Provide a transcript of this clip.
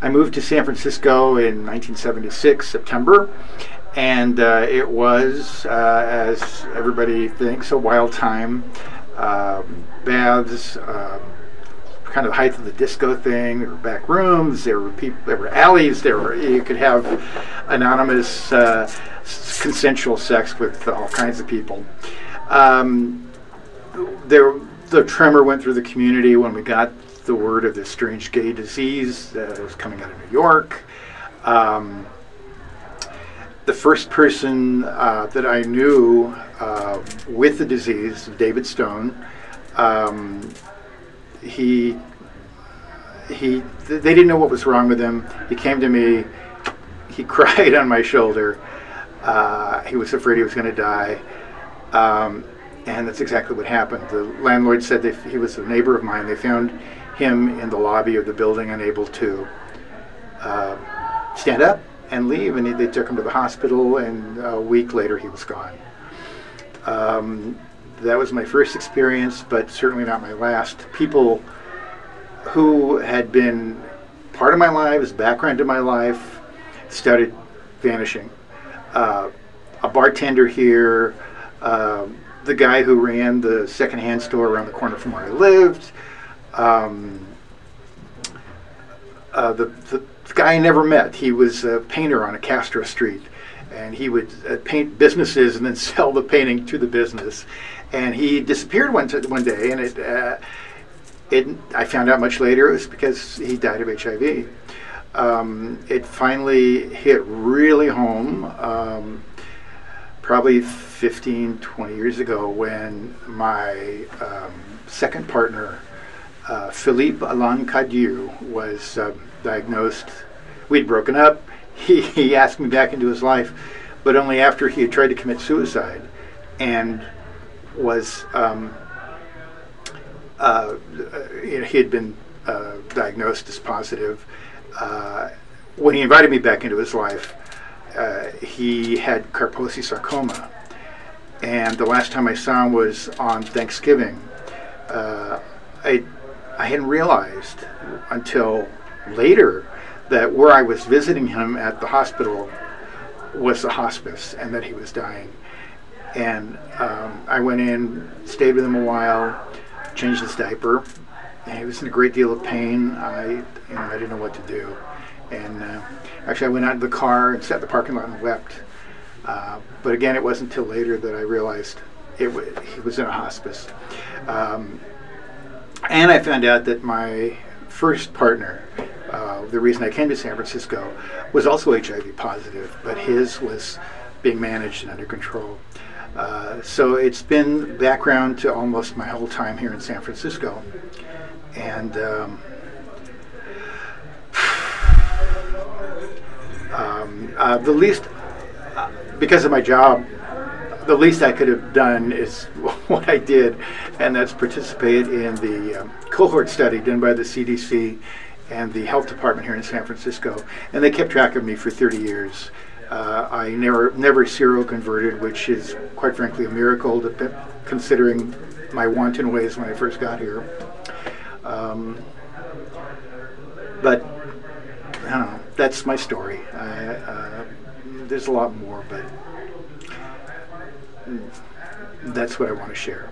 I moved to San Francisco in 1976, September, and it was, as everybody thinks, a wild time. Baths, kind of the height of the disco thing. There were back rooms. There were people. There were alleys. You could have anonymous, consensual sex with all kinds of people. The tremor went through the community when we got the word of this strange gay disease that was coming out of New York. The first person that I knew with the disease, David Stone, they didn't know what was wrong with him. He came to me. He cried on my shoulder. He was afraid he was going to die. And that's exactly what happened. The landlord said that he was a neighbor of mine. They found him in the lobby of the building, unable to stand up and leave, and they took him to the hospital, and a week later he was gone. That was my first experience, but certainly not my last. People who had been part of my life, background to my life, started vanishing. A bartender here, the guy who ran the secondhand store around the corner from where I lived, the guy I never met. He was a painter on a Castro Street, and he would paint businesses and then sell the painting to the business. And he disappeared one day, and I found out much later it was because he died of HIV. It finally hit really home, probably 15, 20 years ago, when my second partner, Philippe Alain Cadieux, was diagnosed. We'd broken up. He asked me back into his life, but only after he had tried to commit suicide and was, he had been diagnosed as positive. When he invited me back into his life, he had Kaposi sarcoma, and the last time I saw him was on Thanksgiving. I hadn't realized until later that where I was visiting him at the hospital was the hospice, and that he was dying. And I went in, stayed with him a while, changed his diaper, and he was in a great deal of pain. I didn't know what to do. And actually I went out to the car and sat in the parking lot and wept. But again, it wasn't until later that I realized he was in a hospice. And I found out that my first partner, the reason I came to San Francisco, was also HIV positive, but his was being managed and under control. So it's been background to almost my whole time here in San Francisco. And the least, because of my job, the least I could have done is what I did, and that's participate in the cohort study done by the CDC and the health department here in San Francisco. And they kept track of me for 30 years. I never seroconverted, which is quite frankly a miracle, considering my wanton ways when I first got here. But I don't know, that's my story. There's a lot more, but that's what I want to share.